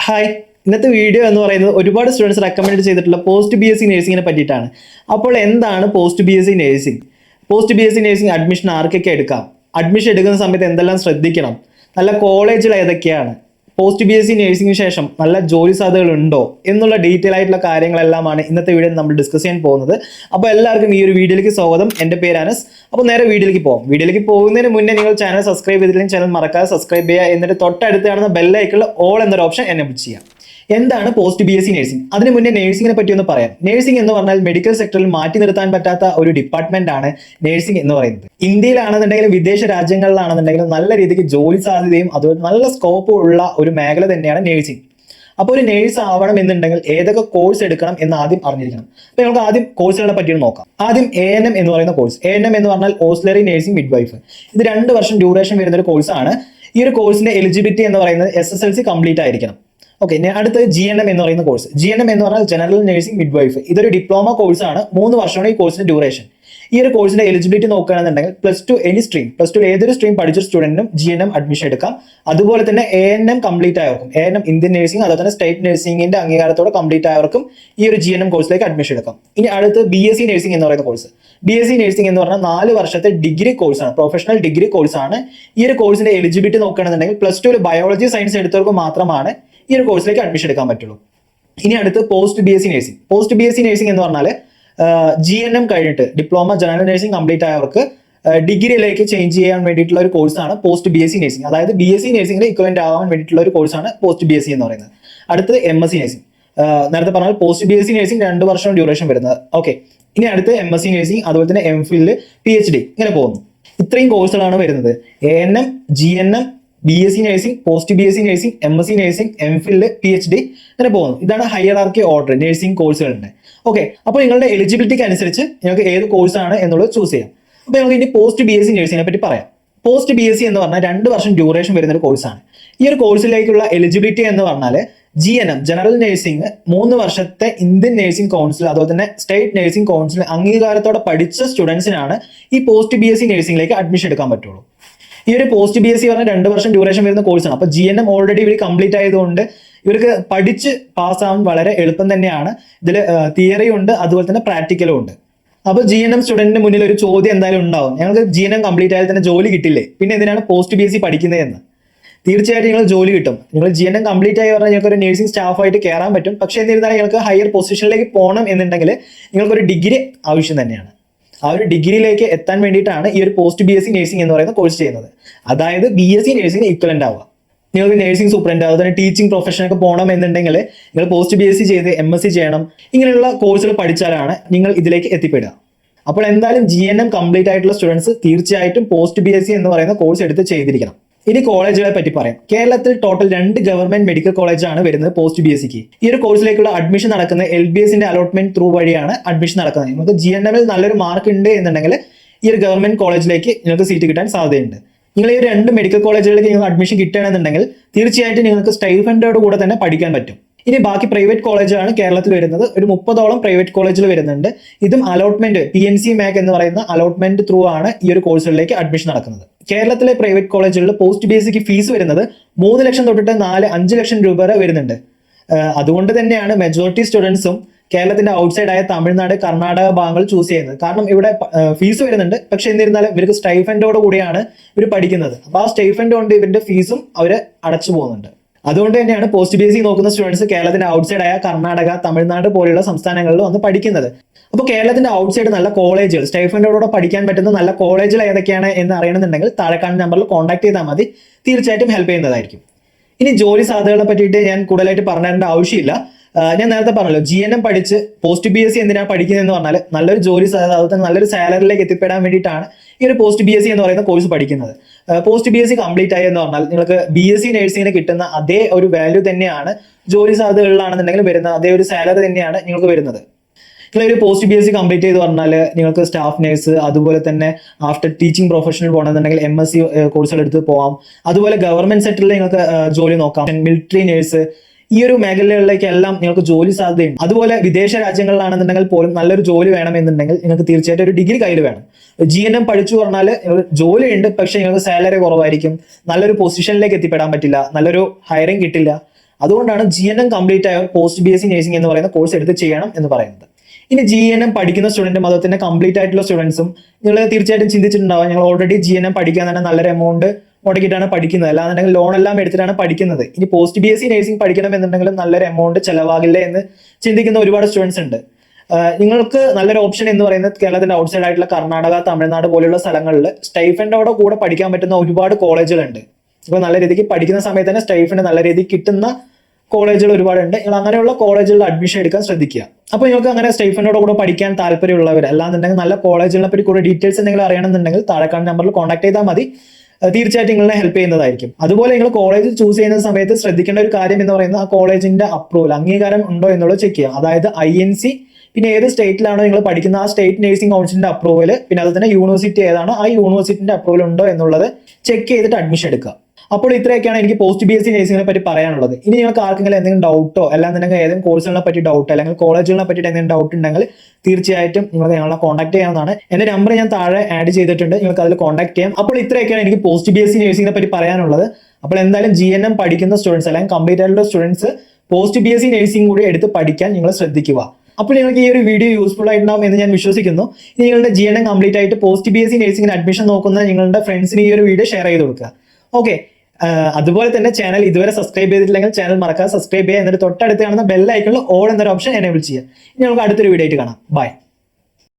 Hi, ഇന്നത്തെ video എന്ന് പറയുന്നത് ഒരുപാട് സ്റ്റുഡൻസ് റെക്കമെൻഡ് ചെയ്തിട്ടുള്ള പോസ്റ്റ് ബി എസ് സി നഴ്സിംഗിനെ പറ്റിയിട്ടാണ്. അപ്പോൾ എന്താണ് post B S C nursing? Post B S C nursing admission ആർക്കൊക്കെ എടുക്കാം? അഡ്മിഷൻ എടുക്കുന്ന സമയത്ത് എന്തെല്ലാം ശ്രദ്ധിക്കണം? നല്ല കോളേജുകൾ ഏതൊക്കെയാണ്? പോസ്റ്റ് ബി എസ് സി നഴ്സിംഗിന് ശേഷം നല്ല ജോലി സാധ്യതകൾ ഉണ്ടോ എന്നുള്ള ഡീറ്റെയിൽ ആയിട്ടുള്ള കാര്യങ്ങളെല്ലാമാണ് ഇന്നത്തെ വീഡിയോ നമ്മൾ ഡിസ്കസ് ചെയ്യാൻ പോകുന്നത്. അപ്പോൾ എല്ലാവർക്കും ഈ ഒരു വീഡിയോയിലേക്ക് സ്വാഗതം. എൻ്റെ പേര് അനസ്. അപ്പോൾ നേരെ വീഡിയോയിലേക്ക് പോകും. വീഡിയോയിലേക്ക് പോകുന്നതിന് മുന്നേ നിങ്ങൾ ചാനൽ സബ്സ്ക്രൈബ് ചെയ്തില്ലെങ്കിൽ ചാനൽ മറക്കാതെ സബ്സ്ക്രൈബ് ചെയ്യുക. എന്നിട്ട് തൊട്ടടുത്ത് കാണുന്ന ബെല്ലൈക്കുള്ള ഓൾ എന്നൊരു ഓപ്ഷൻ എനേബിൾ ചെയ്യാം. എന്താണ് post B S C nursing? അതിന് മുന്നേ നഴ്സിംഗിനെ പറ്റി ഒന്ന് പറയാം. നഴ്സിംഗ് എന്ന് പറഞ്ഞാൽ മെഡിക്കൽ സെക്ടറിൽ മാറ്റി നിർത്താൻ പറ്റാത്ത ഒരു ഡിപ്പാർട്ട്മെന്റ് ആണ് നഴ്സിംഗ് എന്ന് പറയുന്നത്. ഇന്ത്യയിലാണെന്നുണ്ടെങ്കിലും വിദേശ രാജ്യങ്ങളിലാണെന്നുണ്ടെങ്കിലും നല്ല രീതിക്ക് ജോലി സാധ്യതയും അതുപോലെ നല്ല സ്കോപ്പ് ഉള്ള ഒരു മേഖല തന്നെയാണ് നഴ്സിംഗ്. അപ്പോൾ ഒരു നേഴ്സ് ആവണം എന്നുണ്ടെങ്കിൽ ഏതൊക്കെ കോഴ്സ് എടുക്കണം എന്ന് ആദ്യം അറിഞ്ഞിരിക്കണം. അപ്പോൾ നമുക്ക് ആദ്യം കോഴ്സുകളെ പറ്റി നോക്കാം. ആദ്യം ANM എന്ന് പറയുന്ന കോഴ്സ്. ANM എന്ന് പറഞ്ഞാൽ ഓക്സിലറി നഴ്സിംഗ് മിഡ്വൈഫ്. ഇത് 2 വർഷം ഡ്യൂറേഷൻ വരുന്ന ഒരു കോഴ്സാണ്. ഈ ഒരു കോഴ്സിന്റെ എലിജിബിലിറ്റി എന്ന് പറയുന്നത് SSLC കംപ്ലീറ്റ് ആയിരിക്കണം. ഓക്കെ, അടുത്ത് GNM എന്ന് പറയുന്ന കോഴ്സ്. GNM എന്ന് പറഞ്ഞാൽ ജനറൽ നഴ്സിംഗ് മിഡ്വൈഫ്. ഇതൊരു ഡിപ്ലോമ കോഴ്സാണ്. 3 വർഷമാണ് ഈ കോഴ്സിന്റെ ഡ്യൂറേഷൻ. ഈ ഒരു കോഴ്സിന്റെ എലിജിബിലിറ്റി നോക്കുകയാണെന്നുണ്ടെങ്കിൽ +2 എനി സ്ട്രീം, +2 ഏതൊരു സ്ട്രീം പഠിച്ച സ്റ്റുഡന്റിനും GNM അഡ്മിഷൻ എടുക്കാം. അതുപോലെ തന്നെ ANM കംപ്ലീറ്റ് ആയവർക്കും, ANM ഇന്ത്യൻ നഴ്സിംഗ് അതുപോലെ തന്നെ സ്റ്റേറ്റ് നഴ്സിംഗിന്റെ അംഗീകാരത്തോടെ കംപ്ലീറ്റ് ആയവർക്കും ഈ ഒരു GNM കോഴ്സിലേക്ക് അഡ്മിഷൻ എടുക്കാം. ഇനി അടുത്ത് BSc നഴ്സിംഗ് എന്ന് പറയുന്ന കോഴ്സ്. BSc നഴ്സിംഗ് എന്ന് പറഞ്ഞാൽ 4 വർഷത്തെ ഡിഗ്രി കോഴ്സാണ്, പ്രൊഫഷണൽ ഡിഗ്രി കോഴ്സാണ്. ഈ ഒരു കോഴ്സിന്റെ എലിജിബിലിറ്റി നോക്കുകയാണെന്നുണ്ടെങ്കിൽ +2 ബയോളജി സയൻസ് എടുത്തവർക്ക് മാത്രമാണ് ഈ ഒരു കോഴ്സിലേക്ക് അഡ്മിഷൻ എടുക്കാൻ പറ്റുള്ളൂ. ഇനി അടുത്ത് post B S C nursing. Post B S C nursing എന്ന് പറഞ്ഞാൽ GNM കഴിഞ്ഞിട്ട് ഡിപ്ലോമ ജനറൽ നഴ്സിംഗ് കംപ്ലീറ്റ് ആയവർക്ക് ഡിഗ്രിയിലേക്ക് ചേഞ്ച് ചെയ്യാൻ വേണ്ടിയിട്ടുള്ള ഒരു കോഴ്സാണ് post B S C nursing. അതായത് BSc നഴ്സിംഗിന് ഇക്വലന്റ് ആവാൻ വേണ്ടിയിട്ടുള്ള ഒരു കോഴ്സാണ് പോസ്റ്റ് ബി എസ് സി എന്ന് പറയുന്നത്. അടുത്തത് MSc നഴ്സിംഗ്. നേരത്തെ പറഞ്ഞാൽ post B S C nursing 2 വർഷം ഡ്യൂറേഷൻ വരുന്നത്. ഓക്കെ, ഇനി അടുത്ത് MSc നഴ്സിംഗ് അതുപോലെ തന്നെ MPhil, PhD ഇങ്ങനെ പോകുന്നു. ഇത്രയും കോഴ്സുകളാണ് വരുന്നത്. ANM, GNM, BSc nursing, post B S C nursing, MSc nursing, MPhil, PhD അങ്ങനെ പോകുന്നു. ഇതാണ് ഹൈറാർക്കി ഓർഡർ നഴ്സിംഗ് കോഴ്സുകളുണ്ട്. ഓക്കെ, അപ്പോൾ നിങ്ങളുടെ എലിജിബിലിറ്റിക്ക് അനുസരിച്ച് നിങ്ങൾക്ക് ഏത് കോഴ്സാണ് എന്നുള്ളത് ചൂസ് ചെയ്യാം. അപ്പോൾ നമുക്ക് ഇനി പോസ്റ്റ് ബി എസ് സി നഴ്സിംഗിനെ പറ്റി പറയാം. പോസ്റ്റ് ബി എസ് സി എന്ന് പറഞ്ഞാൽ 2 വർഷം ഡ്യൂറേഷൻ വരുന്ന ഒരു കോഴ്സാണ്. ഈ ഒരു കോഴ്സിലേക്കുള്ള എലിജിബിലിറ്റി എന്ന് പറഞ്ഞാൽ GNM ജനറൽ നഴ്സിംഗ് 3 വർഷത്തെ ഇന്ത്യൻ നഴ്സിംഗ് കൗൺസിൽ അതുപോലെ തന്നെ സ്റ്റേറ്റ് നഴ്സിംഗ് കൗൺസിൽ അംഗീകാരത്തോടെ പഠിച്ച സ്റ്റുഡൻസിനാണ് ഈ പോസ്റ്റ് ബി എസ് സി നഴ്സിംഗിലേക്ക് അഡ്മിഷൻ എടുക്കാൻ പറ്റുള്ളൂ. ഈ ഒരു പോസ്റ്റ് ബി എസ് സി പറഞ്ഞാൽ 2 വർഷം ഡ്യൂറേഷൻ വരുന്ന കോഴ്സാണ്. അപ്പോൾ GNM ഓൾറെഡി ഇവർ കംപ്ലീറ്റ് ആയതുകൊണ്ട് ഇവർക്ക് പഠിച്ച് പാസ്സാവാൻ വളരെ എളുപ്പം തന്നെയാണ്. ഇതിൽ തിയറി ഉണ്ട് അതുപോലെ തന്നെ പ്രാക്ടിക്കലും ഉണ്ട്. അപ്പോൾ GNM സ്റ്റുഡന്റിന് മുന്നിൽ ഒരു ചോദ്യം എന്തായാലും ഉണ്ടാവും, ഞങ്ങൾക്ക് GNM കംപ്ലീറ്റ് ആയാൽ തന്നെ ജോലി കിട്ടില്ലേ, പിന്നെ എന്തിനാണ് പോസ്റ്റ് ബി എസ് സി പഠിക്കുന്നതെന്ന്. തീർച്ചയായിട്ടും നിങ്ങൾ ജോലി കിട്ടും. നിങ്ങൾ GNM കംപ്ലീറ്റ് ആയി പറഞ്ഞാൽ നിങ്ങൾക്ക് ഒരു നഴ്സിംഗ് സ്റ്റാഫായിട്ട് കയറാൻ പറ്റും. പക്ഷേ എന്നിരുന്നാലും നിങ്ങൾക്ക് ഹയർ പൊസിഷനിലേക്ക് പോകണം എന്നുണ്ടെങ്കിൽ നിങ്ങൾക്കൊരു ഡിഗ്രി ആവശ്യം തന്നെയാണ്. ആ ഒരു ഡിഗ്രിയിലേക്ക് എത്താൻ വേണ്ടിയിട്ടാണ് ഈ ഒരു post B S C nursing എന്ന് പറയുന്ന കോഴ്സ് ചെയ്യുന്നത്. അതായത് BSc നഴ്സിംഗ് ഇക്വലന്റ് ആവുക. നിങ്ങൾക്ക് നഴ്സിംഗ് സൂപ്രണ്ട് അതുപോലെ തന്നെ ടീച്ചിങ് പ്രൊഫഷനൊക്കെ പോകണം എന്നുണ്ടെങ്കിൽ നിങ്ങൾ പോസ്റ്റ് ബി എസ് സി ചെയ്ത് MSc ചെയ്യണം. ഇങ്ങനെയുള്ള കോഴ്സുകൾ പഠിച്ചാലാണ് നിങ്ങൾ ഇതിലേക്ക് എത്തിപ്പെടുക. അപ്പോൾ എന്തായാലും GNM കംപ്ലീറ്റ് ആയിട്ടുള്ള സ്റ്റുഡൻസ് തീർച്ചയായിട്ടും പോസ്റ്റ് ബി എസ് സി എന്ന് പറയുന്ന കോഴ്സ് എടുത്ത് ചെയ്തിരിക്കണം. ഇനി കോളേജുകളെ പറ്റി പറയാം. കേരളത്തിൽ ടോട്ടൽ 2 ഗവൺമെന്റ് മെഡിക്കൽ കോളേജാണ് വരുന്നത് പോസ്റ്റ് ബി എസ് സിക്ക്. ഈ ഒരു കോഴ്സിലേക്കുള്ള അഡ്മിഷൻ നടക്കുന്നത് LBSന്റെ അലോട്ട്മെന്റ് ത്രൂ വഴിയാണ് അഡ്മിഷൻ നടക്കുന്നത്. നമുക്ക് GNMൽ നല്ലൊരു മാർക്ക് ഉണ്ട് എന്നുണ്ടെങ്കിൽ ഈ ഒരു ഗവൺമെന്റ് കോളേജിലേക്ക് നിങ്ങൾക്ക് സീറ്റ് കിട്ടാൻ സാധ്യതയുണ്ട്. നിങ്ങൾ ഈ 2 മെഡിക്കൽ കോളേജുകളിലേക്ക് നിങ്ങൾക്ക് അഡ്മിഷൻ കിട്ടുകയാണെന്നുണ്ടെങ്കിൽ തീർച്ചയായിട്ടും നിങ്ങൾക്ക് സ്റ്റൈഫൻഡോട് കൂടെ തന്നെ പഠിക്കാൻ പറ്റും. ഇനി ബാക്കി പ്രൈവറ്റ് കോളേജാണ് കേരളത്തിൽ വരുന്നത്. ഒരു 30ഓളം പ്രൈവറ്റ് കോളേജിൽ വരുന്നുണ്ട്. ഇതും അലോട്ട്മെന്റ് PNC MAC എന്ന് പറയുന്ന അലോട്ട്മെന്റ് ത്രൂ ആണ് ഈ ഒരു കോഴ്സുകളിലേക്ക് അഡ്മിഷൻ നടക്കുന്നത്. കേരളത്തിലെ പ്രൈവറ്റ് കോളേജുകളിൽ പോസ്റ്റ് ബി എസ് സിക്ക് ഫീസ് വരുന്നത് 3 ലക്ഷം തൊട്ടിട്ട് 5 ലക്ഷം രൂപ വരെ വരുന്നുണ്ട്. അതുകൊണ്ട് തന്നെയാണ് മെജോറിറ്റി സ്റ്റുഡൻസും കേരളത്തിന്റെ ഔട്ട്സൈഡ് ആയ തമിഴ്നാട്, കർണാടക ഭാഗങ്ങൾ ചൂസ് ചെയ്യുന്നത്. കാരണം ഇവിടെ ഫീസ് വരുന്നുണ്ട്, പക്ഷെ എന്നിരുന്നാലും ഇവർക്ക് സ്റ്റൈഫൻഡോട് കൂടിയാണ് ഇവർ പഠിക്കുന്നത്. അപ്പോൾ ആ സ്റ്റൈഫൻഡ് കൊണ്ട് ഇവരുടെ ഫീസും അവർ അടച്ചു പോകുന്നുണ്ട്. അതുകൊണ്ട് തന്നെയാണ് പോസ്റ്റ് ബി എസ് സി നോക്കുന്ന സ്റ്റുഡൻസ് കേരളത്തിന്റെ ഔട്ട്സൈഡ് ആയ കർണാടക, തമിഴ്നാട് പോലെയുള്ള സംസ്ഥാനങ്ങളിൽ വന്ന് പഠിക്കുന്നത്. അപ്പോൾ കേരളത്തിന്റെ ഔട്ട്സൈഡ് നല്ല കോളേജുകൾ സ്റ്റൈഫൻഡോടെ പഠിക്കാൻ പറ്റുന്ന നല്ല കോളേജുകൾ ഏതൊക്കെയാണ് എന്ന് അറിയണമെന്നുണ്ടെങ്കിൽ താഴെ കാണുന്ന നമ്പറിൽ കോൺടാക്ട് ചെയ്താൽ മതി. തീർച്ചയായിട്ടും ഹെൽപ്പ് ചെയ്യുന്നതായിരിക്കും. ഇനി ജോലി സാധ്യതകളെ പറ്റിയിട്ട് ഞാൻ കൂടുതലായിട്ട് പറഞ്ഞിരേണ്ട ആവശ്യമില്ല. ഞാൻ നേരത്തെ പറഞ്ഞല്ലോ, GNM പഠിച്ച് പോസ്റ്റ് ബി എസ് സി എന്തിനാണ് പഠിക്കുന്നതെന്ന് പറഞ്ഞാൽ നല്ലൊരു ജോലി സാധ്യത അതുപോലെ നല്ലൊരു സാലറിയിലേക്ക് എത്തിപ്പെടാൻ വേണ്ടിയിട്ടാണ് ഈ ഒരു പോസ്റ്റ് ബി എസ് സി എന്ന് പറയുന്ന കോഴ്സ് പഠിക്കുന്നത്. Post B S C complete ആയി എന്ന് പറഞ്ഞാൽ നിങ്ങൾക്ക് BSc നഴ്സിംഗിന് കിട്ടുന്ന അതേ ഒരു വാല്യൂ തന്നെയാണ് ജോലി സാധ്യതകളിലാണെന്നുണ്ടെങ്കിൽ വരുന്നത്. അതേ ഒരു സാലറി തന്നെയാണ് നിങ്ങൾക്ക് വരുന്നത്. നിങ്ങൾ ഒരു post B S C complete ചെയ്ത് പറഞ്ഞാൽ നിങ്ങൾക്ക് സ്റ്റാഫ് നേഴ്സ് അതുപോലെ തന്നെ ആഫ്റ്റർ ടീച്ചിങ് പ്രൊഫഷണൽ പോകണമെന്നുണ്ടെങ്കിൽ MSc കോഴ്സുകൾ എടുത്ത് പോകാം. അതുപോലെ ഗവൺമെന്റ് സെക്ടറിൽ നിങ്ങൾക്ക് ജോലി നോക്കാം. മിലിറ്ററി നേഴ്സ് ഈ ഒരു മേഖലകളിലേക്കെല്ലാം നിങ്ങൾക്ക് ജോലി സാധ്യതയുണ്ട്. അതുപോലെ വിദേശ രാജ്യങ്ങളിലാണെന്നുണ്ടെങ്കിൽ പോലും നല്ലൊരു ജോലി വേണമെന്നുണ്ടെങ്കിൽ നിങ്ങൾക്ക് തീർച്ചയായിട്ടും ഒരു ഡിഗ്രി കയ്യിൽ വേണം. GNM പഠിച്ചു പറഞ്ഞാൽ ജോലി ഉണ്ട്, പക്ഷെ നിങ്ങൾക്ക് സാലറി കുറവായിരിക്കും, നല്ലൊരു പൊസിഷനിലേക്ക് എത്തിപ്പെടാൻ പറ്റില്ല, നല്ലൊരു ഹയറിംഗ് കിട്ടില്ല. അതുകൊണ്ടാണ് GNM കംപ്ലീറ്റ് ആയ പോസ്റ്റ് BSc നഴ്സിംഗ് എന്ന് പറയുന്ന കോഴ്സ് എടുത്ത് ചെയ്യണം എന്ന് പറയുന്നത്. ഇനി GNM പഠിക്കുന്ന സ്റ്റുഡന്റും അതുപോലെ തന്നെ കംപ്ലീറ്റ് ആയിട്ടുള്ള സ്റ്റുഡൻസും നിങ്ങൾ തീർച്ചയായിട്ടും ചിന്തിച്ചിട്ടുണ്ടാവും, ഞങ്ങൾ ഓൾറെഡി GNM പഠിക്കാൻ തന്നെ നല്ലൊരു എമൗണ്ട് മുടക്കിയിട്ടാണ് പഠിക്കുന്നത്, അല്ലാന്നുണ്ടെങ്കിൽ ലോൺ എല്ലാം എടുത്തിട്ടാണ് പഠിക്കുന്നത്, ഇനി പോസ്റ്റ് BSc നഴ്സിംഗ് പഠിക്കണം എന്നുണ്ടെങ്കിലും നല്ലൊരു എമൗണ്ട് ചെലവാകില്ല എന്ന് ചിന്തിക്കുന്ന ഒരുപാട് സ്റ്റുഡൻസ് ഉണ്ട്. നിങ്ങൾക്ക് നല്ലൊരു ഓപ്ഷൻ എന്ന് പറയുന്നത് കേരളത്തിന്റെ ഔട്ട്സൈഡ് ആയിട്ടുള്ള കർണാടക, തമിഴ്നാട് പോലെയുള്ള സ്ഥലങ്ങളിൽ സ്റ്റൈഫൻഡോടെ കൂടെ പഠിക്കാൻ പറ്റുന്ന ഒരുപാട് കോളേജുകളുണ്ട്. ഇപ്പൊ നല്ല രീതിക്ക് പഠിക്കുന്ന സമയത്ത് തന്നെ സ്റ്റൈഫൻഡ് നല്ല രീതിക്ക് കിട്ടുന്ന കോളേജുകൾ ഒരുപാടുണ്ട്. നിങ്ങൾ അങ്ങനെയുള്ള കോളേജുകളിൽ അഡ്മിഷൻ എടുക്കാൻ ശ്രദ്ധിക്കുക. അപ്പോൾ നിങ്ങൾക്ക് അങ്ങനെ സ്റ്റൈഫൻഡോട് കൂടെ പഠിക്കാൻ താല്പര്യമുള്ളവർ അല്ലാന്നുണ്ടെങ്കിൽ നല്ല കോളേജുകളെ പറ്റി കൂടുതൽ ഡീറ്റെയിൽസ് എന്തെങ്കിലും അറിയണമെന്നുണ്ടെങ്കിൽ താഴെ കാണുന്ന നമ്പറിൽ കോൺടാക്ട് ചെയ്താൽ മതി. തീർച്ചയായിട്ടും നിങ്ങളെ ഹെൽപ്പ് ചെയ്യുന്നതായിരിക്കും. അതുപോലെ നിങ്ങൾ കോളേജ് ചൂസ് ചെയ്യുന്ന സമയത്ത് ശ്രദ്ധിക്കേണ്ട ഒരു കാര്യം എന്ന് പറയുന്നത് ആ കോളേജിന്റെ അപ്രൂവൽ, അംഗീകാരം ഉണ്ടോ എന്നുള്ളത് ചെക്ക് ചെയ്യുക. അതായത് INC, പിന്നെ ഏത് സ്റ്റേറ്റിലാണോ നിങ്ങൾ പഠിക്കുന്ന ആ സ്റ്റേറ്റ് നഴ്സിംഗ് കൗൺസിലിന്റെ അപ്രൂവൽ, പിന്നെ അതുപോലെ തന്നെ യൂണിവേഴ്സിറ്റി ഏതാണോ ആ യൂണിവേഴ്സിറ്റിന്റെ അപ്രൂവൽ ഉണ്ടോ എന്നുള്ളത് ചെക്ക് ചെയ്തിട്ട് അഡ്മിഷൻ എടുക്കുക. അപ്പോൾ ഇത്രയൊക്കെയാണ് എനിക്ക് പോസ്റ്റ് BSc നഴ്സിംഗിനെ പറ്റി പറയാനുള്ളത്. ഇനി നിങ്ങൾക്ക് ആർക്കെങ്കിലും എന്തെങ്കിലും ഡൗട്ടോ അല്ലാന്നുണ്ടെങ്കിൽ ഏതെങ്കിലും കോഴ്സുകളെ പറ്റി ഡൗട്ടോ അല്ലെങ്കിൽ കോളേജുകളെ പറ്റിയിട്ട് എന്തെങ്കിലും ഡൗട്ട് ഉണ്ടെങ്കിൽ തീർച്ചയായിട്ടും നിങ്ങൾക്ക് ഞങ്ങളെ കോൺടാക്ട് ചെയ്യാവുന്നതാണ്. എന്റെ നമ്പർ ഞാൻ താഴെ ആഡ് ചെയ്തിട്ടുണ്ട്, നിങ്ങൾക്ക് അതിൽ കോൺടാക്ട് ചെയ്യാം. അപ്പോൾ ഇത്രയൊക്കെയാണ് എനിക്ക് പോസ്റ്റ് BSc നഴ്സിംഗിനെ പറ്റി പറയാനുള്ളത്. അപ്പോൾ എന്തായാലും GNM പഠിക്കുന്ന സ്റ്റുഡൻസ് അല്ലെങ്കിൽ കംപ്ലീറ്റ് ആയിട്ടുള്ള സ്റ്റുഡൻസ് പോസ്റ്റ് BSc നഴ്സിംഗ് കൂടി എടുത്ത് പഠിക്കാൻ നിങ്ങൾ ശ്രദ്ധിക്കുക. അപ്പോൾ നിങ്ങൾക്ക് ഈ ഒരു വീഡിയോ യൂസ്ഫുൾ ആയിട്ടുണ്ടാവും എന്ന് ഞാൻ വിശ്വസിക്കുന്നു. ഇനി നിങ്ങളുടെ GNM കംപ്ലീറ്റ് ആയിട്ട് പോസ്റ്റ് BSc നഴ്സിംഗിന് അഡ്മിഷൻ നോക്കുന്ന നിങ്ങളുടെ ഫ്രണ്ട്സിന് ഈ ഒരു വീഡിയോ ഷെയർ ചെയ്ത് കൊടുക്കുക. ഓക്കെ, അതുപോലെ തന്നെ ചാനൽ ഇതുവരെ സബ്സ്ക്രൈബ് ചെയ്തിട്ടില്ലെങ്കിൽ ചാനൽ മറക്കാതെ സബ്സ്ക്രൈബ് ചെയ്യുക. എന്നിട്ട് തൊട്ടടുത്ത് കാണുന്ന ബെൽ ഐക്കണിൽ ഓൾ എന്നൊരു ഓപ്ഷൻ എനേബിൾ ചെയ്യുക. ഇനി നമുക്ക് അടുത്തൊരു വീഡിയോ ആയിട്ട് കാണാം. ബൈ.